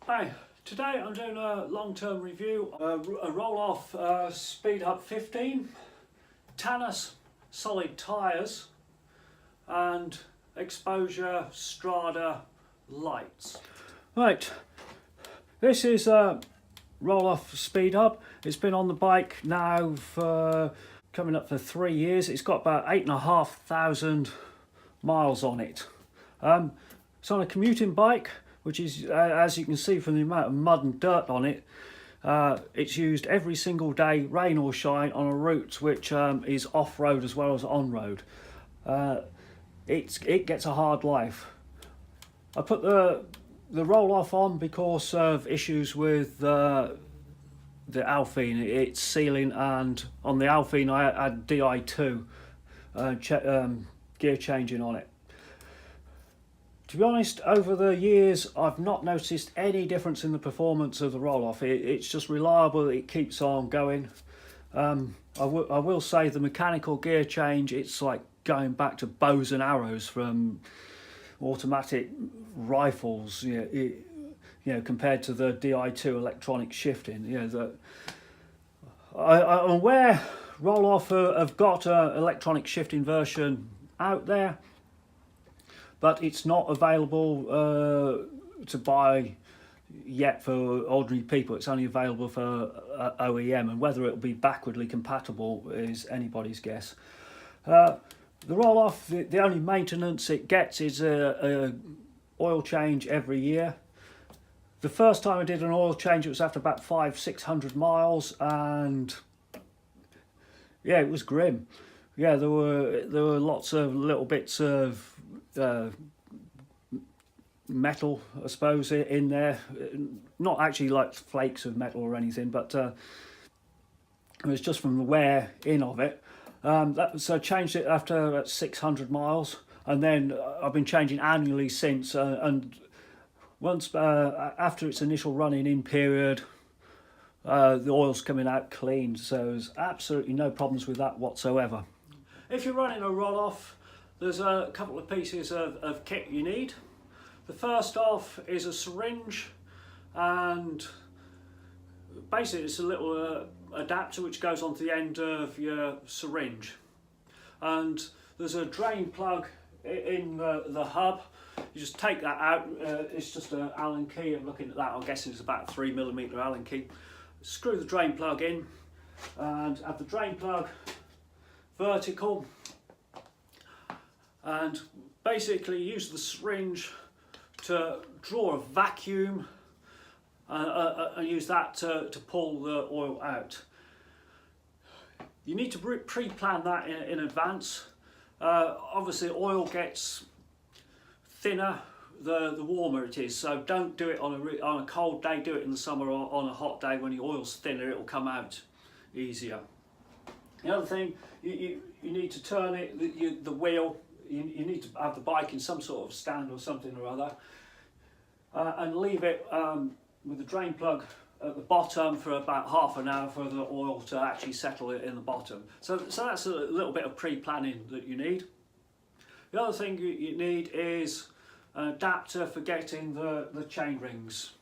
Hi, today I'm doing a long-term review of a Rolhof speedhub 15, Tanus solid tyres and Exposure Strada lights. Right, this is a Rolhof speedhub. It's been on the bike now for coming up for 3 years. It's got about 8,500 miles on it. It's on a commuting bike, which is, as you can see from the amount of mud and dirt on it, it's used every single day, rain or shine, on a route which is off-road as well as on-road. It gets a hard life. I put the Rolhof on because of issues with the Alpine, its sealing, and on the Alpine I had Di2 gear changing on it. To be honest, over the years I've not noticed any difference in the performance of the Rolhof. It's just reliable, it keeps on going. I will say the mechanical gear change, it's like going back to bows and arrows from automatic rifles, you know, compared to the Di2 electronic shifting. You know, I'm aware Rolhof have got an electronic shifting version out there, but it's not available to buy yet for ordinary people. It's only available for OEM, and whether it'll be backwardly compatible is anybody's guess. The Rolhof, the only maintenance it gets is a oil change every year. The first time I did an oil change, it was after about 500-600 miles, and yeah, it was grim. Yeah, there were lots of little bits of metal, I suppose, in there. Not actually like flakes of metal or anything, but it was just from the wear in of it. So I changed it after 600 miles, and then I've been changing annually since. And once after its initial running in period, the oil's coming out clean, so there's absolutely no problems with that whatsoever. If you're running a Rolhof, there's a couple of pieces of kit you need. The first off is a syringe, and basically it's a little adapter which goes onto the end of your syringe. And there's a drain plug in the hub. You just take that out. It's just an Allen key. I'm looking at that. I'm guessing it's about a 3mm Allen key. Screw the drain plug in and have the drain plug vertical, and basically use the syringe to draw a vacuum and use that to pull the oil out. You need to pre-plan that in advance. Obviously oil gets thinner the warmer it is, so don't do it on a cold day. Do it in the summer, or on a hot day when the oil's thinner, it will come out easier. The other thing, you need to turn it, the wheel, you need to have the bike in some sort of stand or something or other, and leave it with the drain plug at the bottom for about half an hour for the oil to actually settle it in the bottom. So that's a little bit of pre-planning that you need. The other thing you need is an adapter for getting the chain rings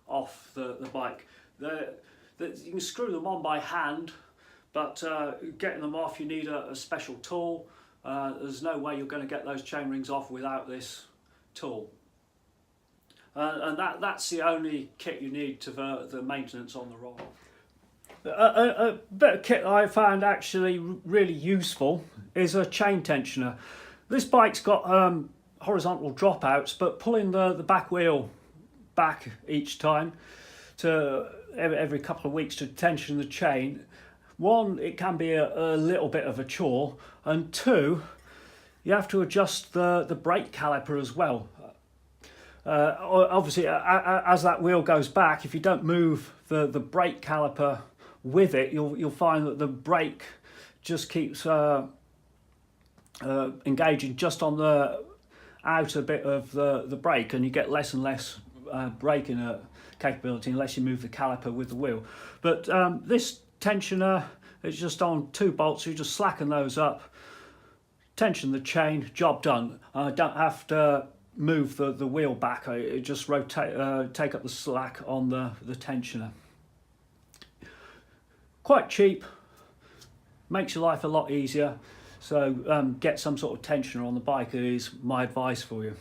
off the bike. You can screw them on by hand, but getting them off, you need a special tool. There's no way you're going to get those chain rings off without this tool. And that's the only kit you need to the maintenance on the Rolhof. A bit of kit that I found actually really useful is a chain tensioner. This bike's got horizontal dropouts, but pulling the back wheel back each time to every couple of weeks to tension the chain, one, it can be a little bit of a chore, and two, you have to adjust the brake caliper as well. Obviously, as that wheel goes back, if you don't move the brake caliper with it, you'll find that the brake just keeps engaging just on the outer bit of the brake, and you get less and less braking capability unless you move the caliper with the wheel. But this tensioner is just on 2 bolts. You just slacken those up, tension the chain, job done. I don't have to move the wheel back. It just rotate, take up the slack on the tensioner. Quite cheap, makes your life a lot easier. So get some sort of tensioner on the bike is my advice for you.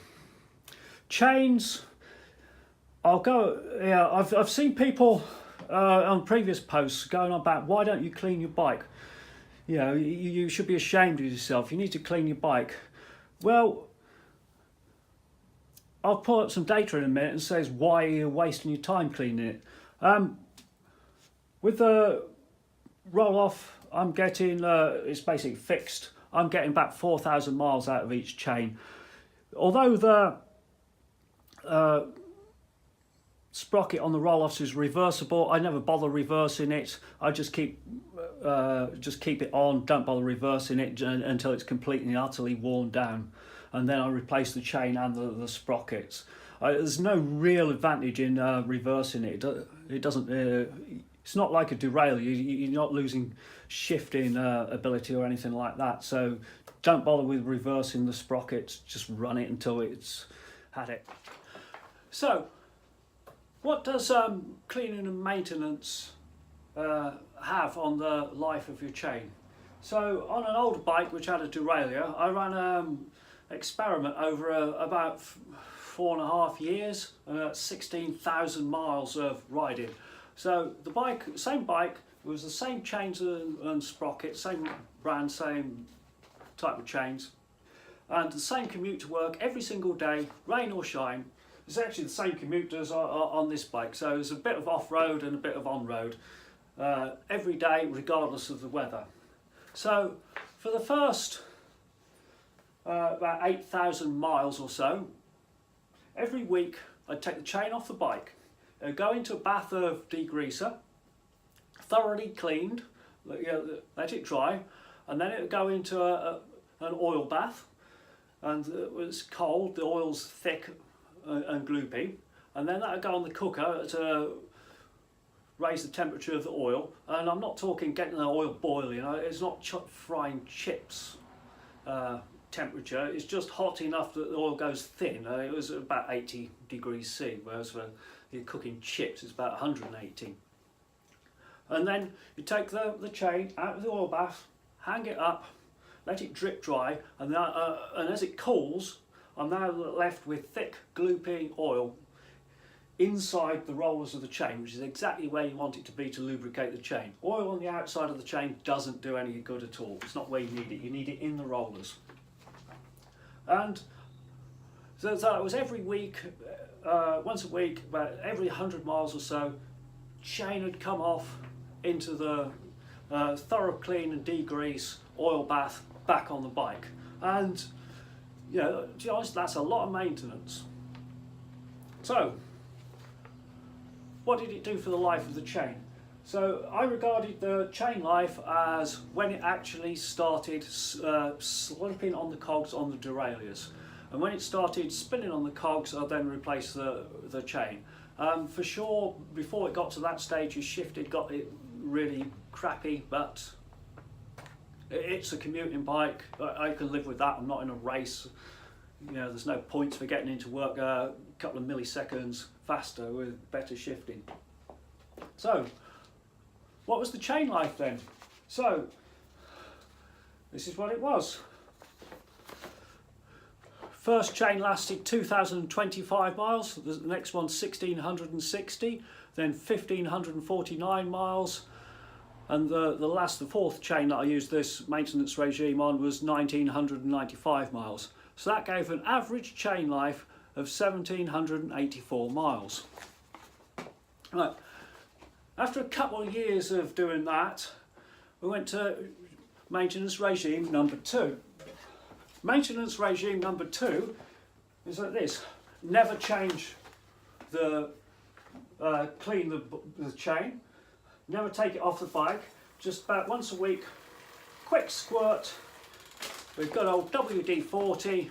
Chains, I've seen people on previous posts going on about, why don't you clean your bike? You know, you should be ashamed of yourself. You need to clean your bike. Well, I'll pull up some data in a minute and says why you're wasting your time cleaning it. With the Rolhof, I'm getting, it's basically fixed. I'm getting about 4,000 miles out of each chain. Although the sprocket on the Rohloffs is reversible, I never bother reversing it. I just keep it on, don't bother reversing it until it's completely and utterly worn down. And then I replace the chain and the sprockets. There's no real advantage in reversing it. It doesn't. It's not like a derailleur. You're not losing shifting ability or anything like that. So don't bother with reversing the sprockets. Just run it until it's had it. So, what does cleaning and maintenance have on the life of your chain? So on an older bike which had a derailleur, I ran experiment over about 4.5 years, 16,000 miles of riding. So the bike, same bike, it was the same chains and sprockets, same brand, same type of chains, and the same commute to work every single day, rain or shine. It's actually the same commute as on this bike, so there's a bit of off-road and a bit of on-road every day, regardless of the weather. So for the first about 8,000 miles or so, every week I'd take the chain off the bike, go into a bath of degreaser, thoroughly cleaned, let it dry, and then it would go into an oil bath, and it was cold, the oil's thick and gloopy, and then that would go on the cooker to raise the temperature of the oil. And I'm not talking getting the oil boiling, it's not frying chips temperature, it's just hot enough that the oil goes thin. It was about 80 degrees C, whereas when you're cooking chips it's about 180. And then you take the chain out of the oil bath, hang it up, let it drip dry, and as it cools, I'm now left with thick, gloopy oil inside the rollers of the chain, which is exactly where you want it to be to lubricate the chain. Oil on the outside of the chain doesn't do any good at all. It's not where you need it in the rollers. And so that was every week, once a week, about every 100 miles or so, chain would come off into the thorough clean and degrease oil bath back on the bike. And you know, to be honest, that's a lot of maintenance. So, what did it do for the life of the chain? So I regarded the chain life as when it actually started slipping on the cogs on the derailleurs. And when it started spinning on the cogs, I then replaced the chain. For sure, before it got to that stage, got it really crappy, but it's a commuting bike. I can live with that. I'm not in a race. You know, there's no points for getting into work a couple of milliseconds faster with better shifting. So, what was the chain life then? So, this is what it was. First chain lasted 2,025 miles, the next one 1,660, then 1,549 miles, and the fourth chain that I used this maintenance regime on was 1,995 miles. So that gave an average chain life of 1,784 miles. Right. After a couple of years of doing that, we went to maintenance regime number 2. Maintenance regime number 2 is like this: never change clean the chain, never take it off the bike, just about once a week, quick squirt with good old WD-40,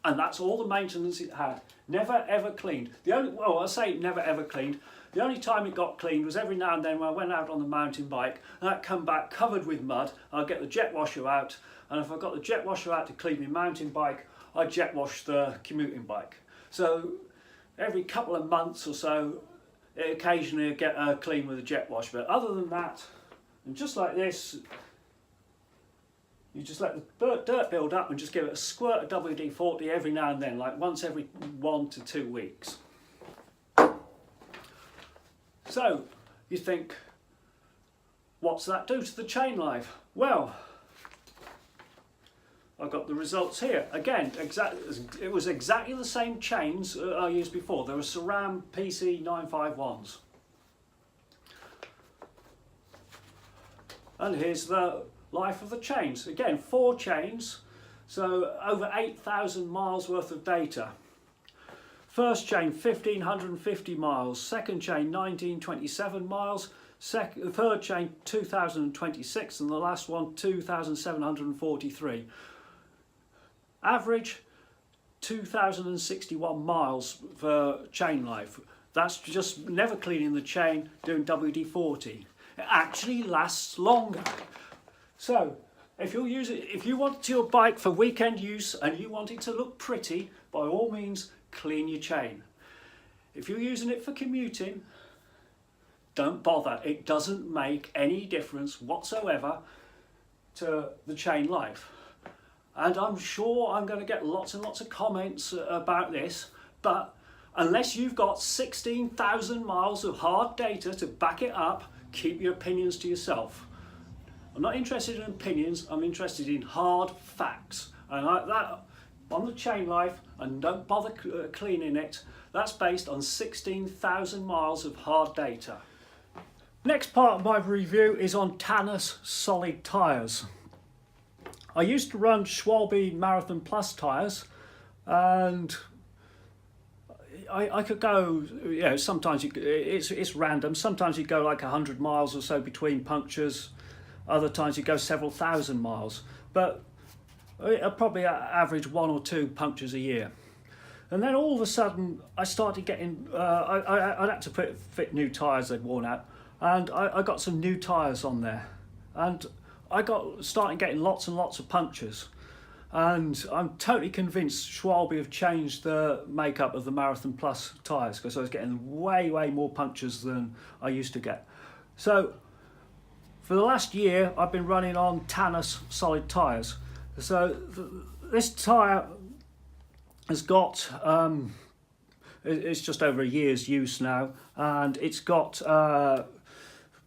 and that's all the maintenance it had. Never ever cleaned. I say never ever cleaned. The only time it got cleaned was every now and then when I went out on the mountain bike and I'd come back covered with mud. I'd get the jet washer out, and if I got the jet washer out to clean my mountain bike, I jet wash the commuting bike. So every couple of months or so, occasionally I get clean with a jet wash. But other than that, and just like this, you just let the dirt build up and just give it a squirt of WD-40 every now and then, like once every 1 to 2 weeks. So you think, what's that do to the chain life? Well, I've got the results here. Again, it was exactly the same chains I used before. They were SRAM PC 951s. And here's the life of the chains. Again, 4 chains, so over 8,000 miles worth of data. First chain 1,550 miles, second chain 1,927 miles, third chain 2,026, and the last one 2,743. Average 2,061 miles for chain life. That's just never cleaning the chain, doing WD-40. It actually lasts longer. So if you want your bike for weekend use and you want it to look pretty, by all means clean your chain. If you're using it for commuting, don't bother. It doesn't make any difference whatsoever to the chain life. And I'm sure I'm going to get lots and lots of comments about this, but unless you've got 16,000 miles of hard data to back it up, keep your opinions to yourself. I'm not interested in opinions, I'm interested in hard facts. And that on the chain life, and don't bother cleaning it, that's based on 16,000 miles of hard data. Next part of my review is on Tanus solid tyres. I used to run Schwalbe Marathon Plus tyres, and I could go, you know, sometimes it's random. Sometimes you go like 100 miles or so between punctures. Other times you go several thousand miles. But I probably average 1 or 2 punctures a year. And then all of a sudden I started getting, I'd had to fit new tyres they'd worn out. And I got some new tyres on there. And I started getting lots and lots of punctures. And I'm totally convinced Schwalbe have changed the makeup of the Marathon Plus tyres, because I was getting way more punctures than I used to get. So for the last year I've been running on Tanus solid tyres. So this tyre has got, it's just over a year's use now, and it's got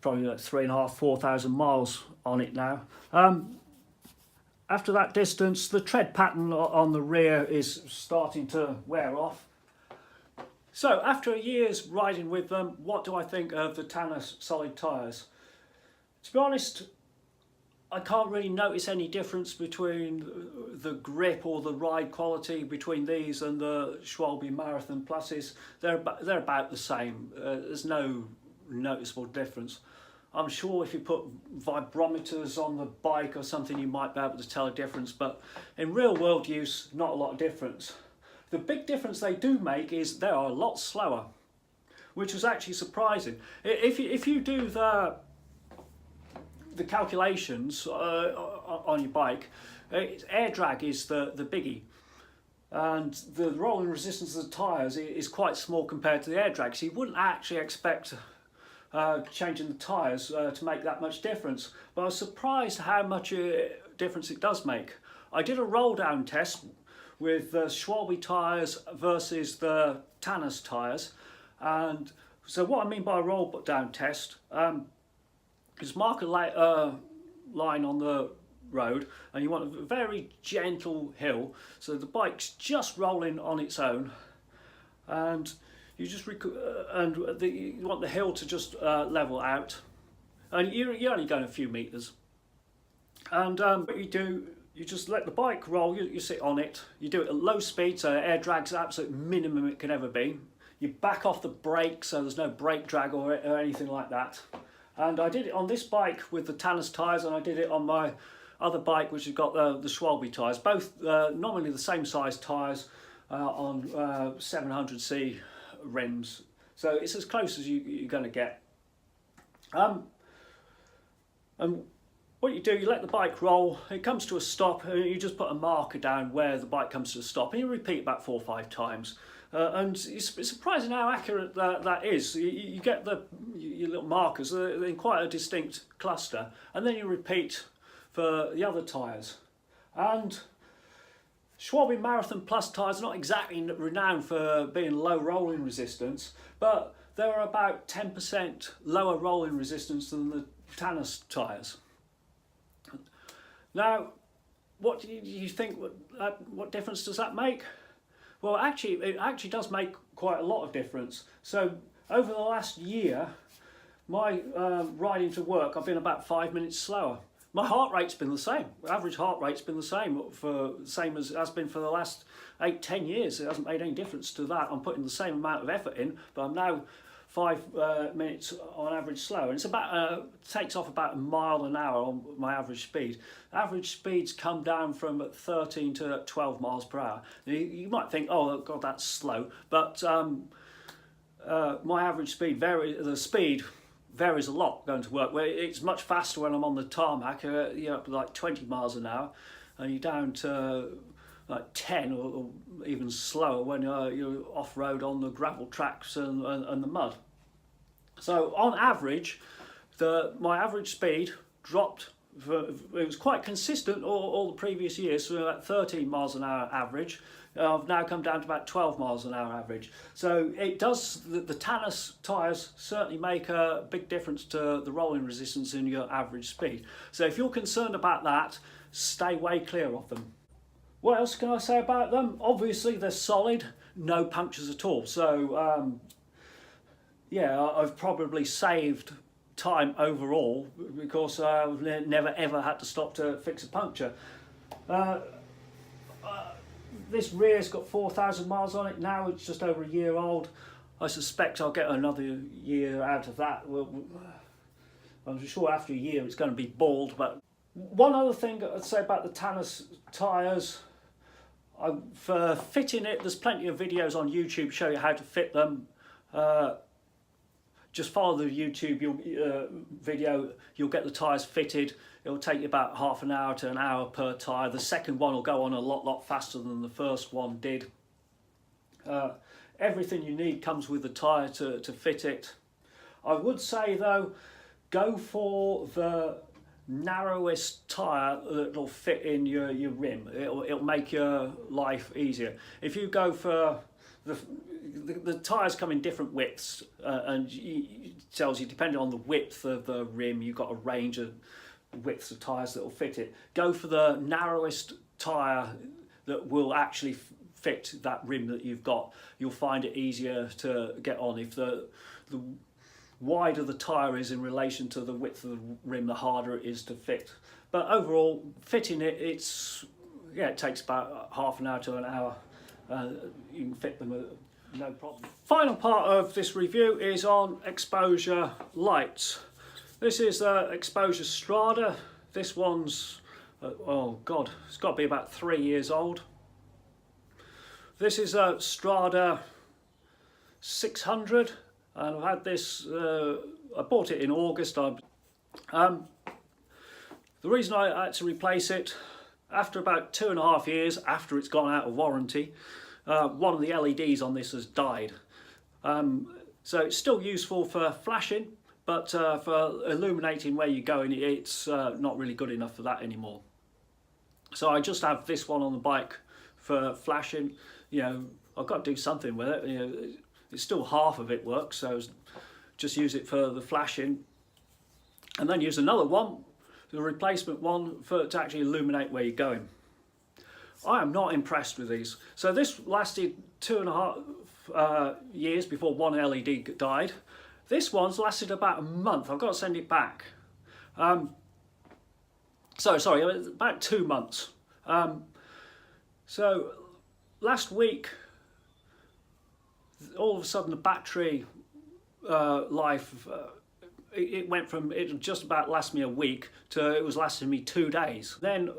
probably like 3,500–4,000 miles on it now. After that distance, the tread pattern on the rear is starting to wear off. So after a year's riding with them, what do I think of the Tanus solid tyres? To be honest, I can't really notice any difference between the grip or the ride quality between these and the Schwalbe Marathon Pluses. They're about the same. There's no noticeable difference. I'm sure if you put vibrometers on the bike or something, you might be able to tell a difference, but in real world use, not a lot of difference. The big difference they do make is they are a lot slower, which was actually surprising. If you do the calculations on your bike, air drag is the biggie, and the rolling resistance of the tyres is quite small compared to the air drag, so you wouldn't actually expect changing the tyres to make that much difference. But I was surprised how much difference it does make. I did a roll down test with the Schwalbe tyres versus the Tanus tyres, and so what I mean by a roll down test, is mark a line on the road, and you want a very gentle hill, so the bike's just rolling on its own, and you just you want the hill to just level out, and you're only going a few meters. And what you do, you just let the bike roll. You sit on it. You do it at low speed, so air drag's the absolute minimum it can ever be. You back off the brake, so there's no brake drag or anything like that. And I did it on this bike with the Tanus tyres, and I did it on my other bike, which has got the Schwalbe tyres. Both nominally the same size tyres on 700C rims, so it's as close as you're going to get. And what what you do, you let the bike roll, it comes to a stop, and you just put a marker down where the bike comes to a stop, and you repeat about 4 or 5 times. And it's surprising how accurate that is. You get your little markers, they're in quite a distinct cluster, and then you repeat for the other tyres. And Schwalbe Marathon Plus tyres are not exactly renowned for being low rolling resistance, but they're about 10% lower rolling resistance than the Tanus tyres. Now, what do you think? What difference does that make? Well, actually, it actually does make quite a lot of difference. So, over the last year, my riding to work, I've been about 5 minutes slower. My heart rate's been the same. Average heart rate's been the same as it has been for the last 8-10 years. It hasn't made any difference to that. I'm putting the same amount of effort in, but I'm now 5 minutes on average slower. And it's about takes off about a mile an hour on my average speed. Average speeds come down from 13 to 12 miles per hour. You might think, oh God, that's slow, but my average speed varies a lot going to work. Where it's much faster when I'm on the tarmac, you're up to like 20 miles an hour, and you're down to like 10 or even slower when you're off-road on the gravel tracks and the mud. So on average, my average speed dropped. It was quite consistent all the previous years, so about 13 miles an hour average. I've now come down to about 12 miles an hour average. So it does, the Tanus tyres certainly make a big difference to the rolling resistance in your average speed. So if you're concerned about that, stay way clear of them. What else can I say about them? Obviously they're solid, no punctures at all. So yeah, I've probably saved time overall because I've never ever had to stop to fix a puncture. This rear's got 4,000 miles on it now. It's just over a year old. I suspect I'll get another year out of that. I'm sure after a year it's going to be bald. But one other thing I'd say about the Tanus tyres, for fitting it, there's plenty of videos on YouTube show you how to fit them. Just follow the YouTube video, you'll get the tyres fitted. It'll take you about half an hour to an hour per tyre. The second one will go on a lot faster than the first one did. Everything you need comes with the tyre to fit it. I would say though, go for the narrowest tyre that'll fit in your rim. It'll make your life easier. If you go for the tyres come in different widths, and it tells you, depending on the width of the rim, you've got a range of widths of tyres that will fit it. Go for the narrowest tyre that will actually fit that rim that you've got. You'll find it easier to get on. If the wider the tyre is in relation to the width of the rim, the harder it is to fit. But overall, fitting it, it takes about half an hour to an hour. You can fit them no problem. Final part of this review is on exposure lights. This is Exposure Strada. This one's, oh God, it's got to be about 3 years old. This is a Strada 600, and I've had this, I bought it in August. The reason I had to replace it, after about 2.5 years after it's gone out of warranty, one of the LEDs on this has died. So it's still useful for flashing, but for illuminating where you're going, it's not really good enough for that anymore. So I just have this one on the bike for flashing. You know, I've got to do something with it. You know, it's still half of it works, so just use it for the flashing, and then use another one, the replacement one, to actually illuminate where you're going. I am not impressed with these. So this lasted 2.5 years before one LED died. This one's lasted about a month. I've got to send it back. Sorry, about 2 months. So last week, all of a sudden the battery life, it went from, it just about last me a week to it was lasting me 2 days. Then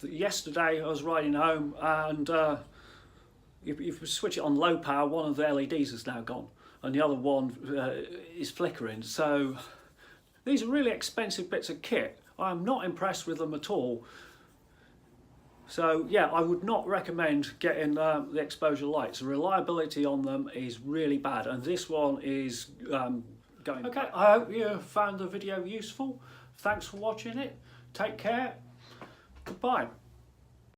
yesterday I was riding home, and if you switch it on low power, one of the LEDs is now gone and the other one is flickering. So These are really expensive bits of kit. I'm not impressed with them at all. So yeah, I would not recommend getting the exposure lights. The reliability on them is really bad, and this one is going. Okay, I hope you found the video useful. Thanks for watching it. Take care. Goodbye.